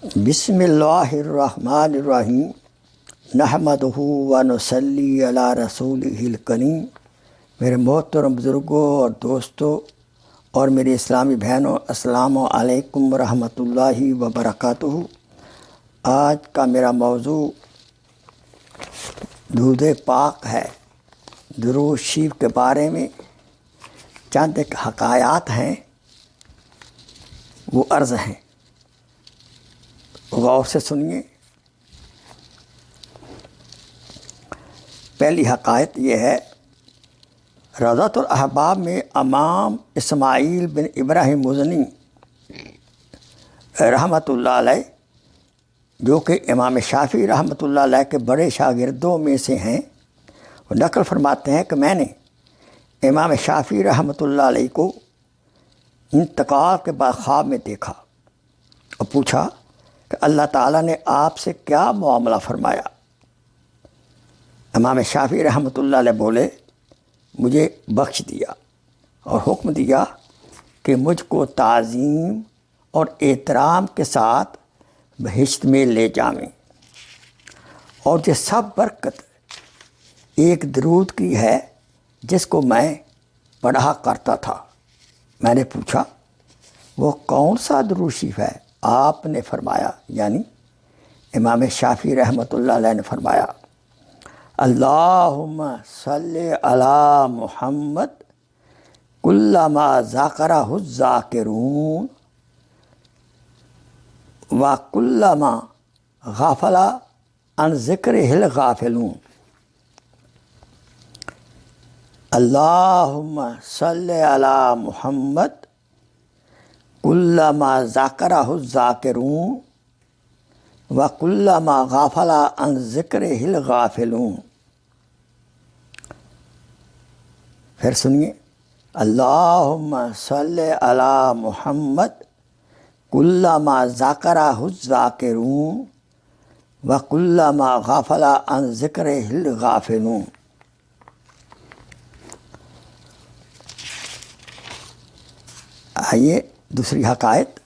بسم اللہ الرحمن الرحیم نحمدہ و نصلی علی رسولہ الکریم۔ میرے محترم بزرگوں اور دوستوں اور میری اسلامی بہنوں، السلام علیکم ورحمۃ اللہ وبرکاتہ۔ آج کا میرا موضوع درود پاک ہے۔ درود شریف کے بارے میں چند ایک حکایات ہیں، وہ عرض ہیں، غور سے سنیے۔ پہلی حکایت یہ ہے، روضۃ الاحباب میں امام اسماعیل بن ابراہیم مزنی رحمۃ اللہ علیہ، جو کہ امام شافعی رحمۃ اللہ علیہ کے بڑے شاگردوں میں سے ہیں، وہ نقل فرماتے ہیں کہ میں نے امام شافعی رحمۃ اللہ علیہ کو انتقال کے بعد خواب میں دیکھا اور پوچھا کہ اللہ تعالیٰ نے آپ سے کیا معاملہ فرمایا؟ امام شافعی رحمۃ اللہ علیہ بولے، مجھے بخش دیا اور حکم دیا کہ مجھ کو تعظیم اور احترام کے ساتھ بہشت میں لے جائیں، اور یہ سب برکت ایک درود کی ہے جس کو میں پڑھا کرتا تھا۔ میں نے پوچھا، وہ کون سا درود شریف ہے؟ آپ نے فرمایا، یعنی امام شافعی رحمۃ اللہ علیہ نے فرمایا، اللہم صلی علی محمد کلما ذاکرہ الذاکرون و کلما غافل عن ذکرہ الغافلون۔ اللہم صلی علی محمد کلما ذاکرہ الذاکرون و کلما غافل عن ذکرہ الغافلون۔ پھر سنیے، اللہم صلی علی محمد کلما ذاکرہ الذاکرون و کلما غافل عن ذکرہ الغافلون۔ آئیے دوسری حکایت۔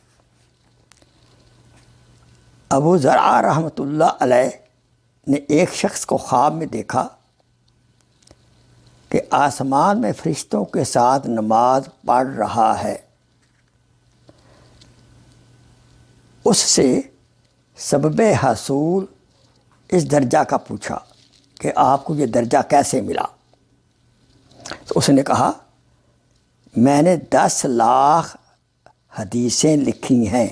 ابو زرعہ رحمۃ اللہ علیہ نے ایک شخص کو خواب میں دیکھا کہ آسمان میں فرشتوں کے ساتھ نماز پڑھ رہا ہے۔ اس سے سبب حصول اس درجہ کا پوچھا کہ آپ کو یہ درجہ کیسے ملا؟ تو اس نے کہا، میں نے 10 لاکھ حدیثیں لکھی ہیں۔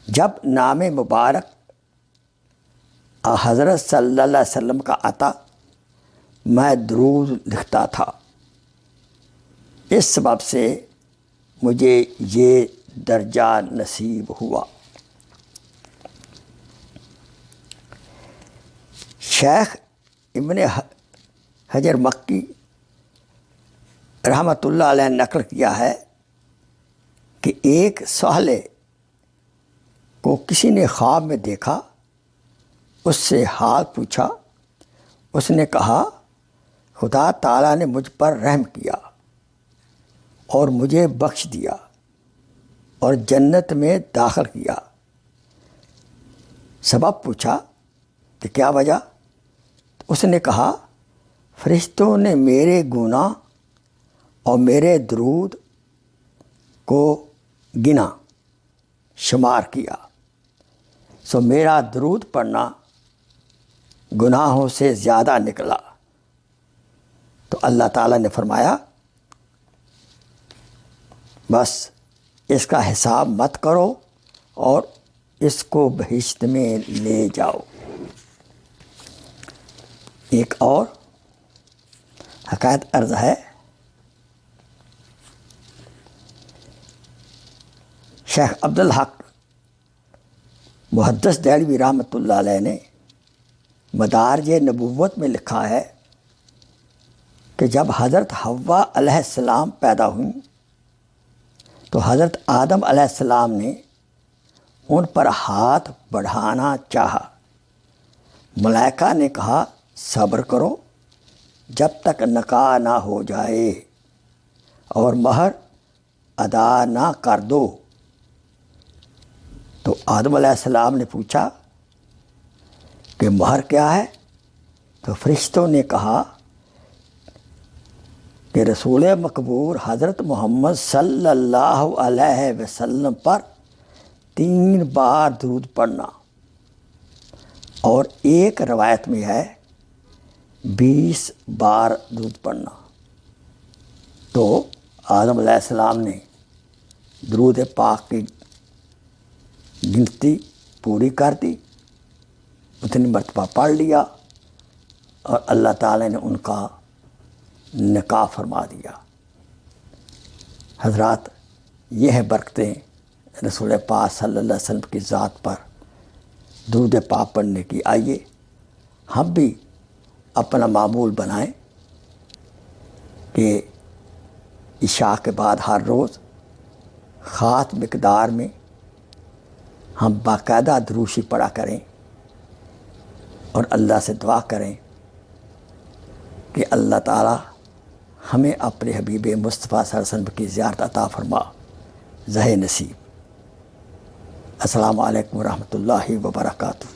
جب نام مبارک حضرت صلی اللہ علیہ وسلم کا آتا، میں درود لکھتا تھا، اس سبب سے مجھے یہ درجہ نصیب ہوا۔ شیخ ابن حجر مکی رحمۃ اللہ علیہ نے نقل کیا ہے کہ ایک صالح کو کسی نے خواب میں دیکھا، اس سے حال پوچھا۔ اس نے کہا، خدا تعالیٰ نے مجھ پر رحم کیا اور مجھے بخش دیا اور جنت میں داخل کیا۔ سبب پوچھا کہ کیا وجہ؟ اس نے کہا، فرشتوں نے میرے گناہ اور میرے درود کو گنا، شمار کیا، سو میرا درود پڑھنا گناہوں سے زیادہ نکلا۔ تو اللہ تعالیٰ نے فرمایا، بس اس کا حساب مت کرو اور اس کو بہشت میں لے جاؤ۔ ایک اور حکایت عرض ہے، شیخ عبدالحق محدث دہلوی رحمۃ اللہ علیہ نے مدارج نبوت میں لکھا ہے کہ جب حضرت حوا علیہ السلام پیدا ہوئیں تو حضرت آدم علیہ السلام نے ان پر ہاتھ بڑھانا چاہا۔ ملائکہ نے کہا، صبر کرو جب تک نکاح نہ ہو جائے اور مہر ادا نہ کر دو۔ تو آدم علیہ السلام نے پوچھا کہ مہر کیا ہے؟ تو فرشتوں نے کہا کہ رسول مقبول حضرت محمد صلی اللہ علیہ وسلم پر 3 بار درود پڑھنا، اور ایک روایت میں ہے 20 بار درود پڑھنا۔ تو آدم علیہ السلام نے درود پاک کی گنتی پوری کر دی، اتنی مرتبہ پڑھ لیا، اور اللہ تعالی نے ان کا نکاح فرما دیا۔ حضرات، یہ ہے برکتیں رسول پاک صلی اللہ علیہ وسلم کی ذات پر درود پاک پڑھنے کی۔ آئیے ہم بھی اپنا معمول بنائیں کہ عشاء کے بعد ہر روز خاص مقدار میں ہم باقاعدہ دروشی پڑھا کریں، اور اللہ سے دعا کریں کہ اللہ تعالی ہمیں اپنے حبیب مصطفیٰ صلی اللہ علیہ وسلم کی زیارت عطا فرما، زہ نصیب۔ السلام علیکم ورحمۃ اللہ وبرکاتہ۔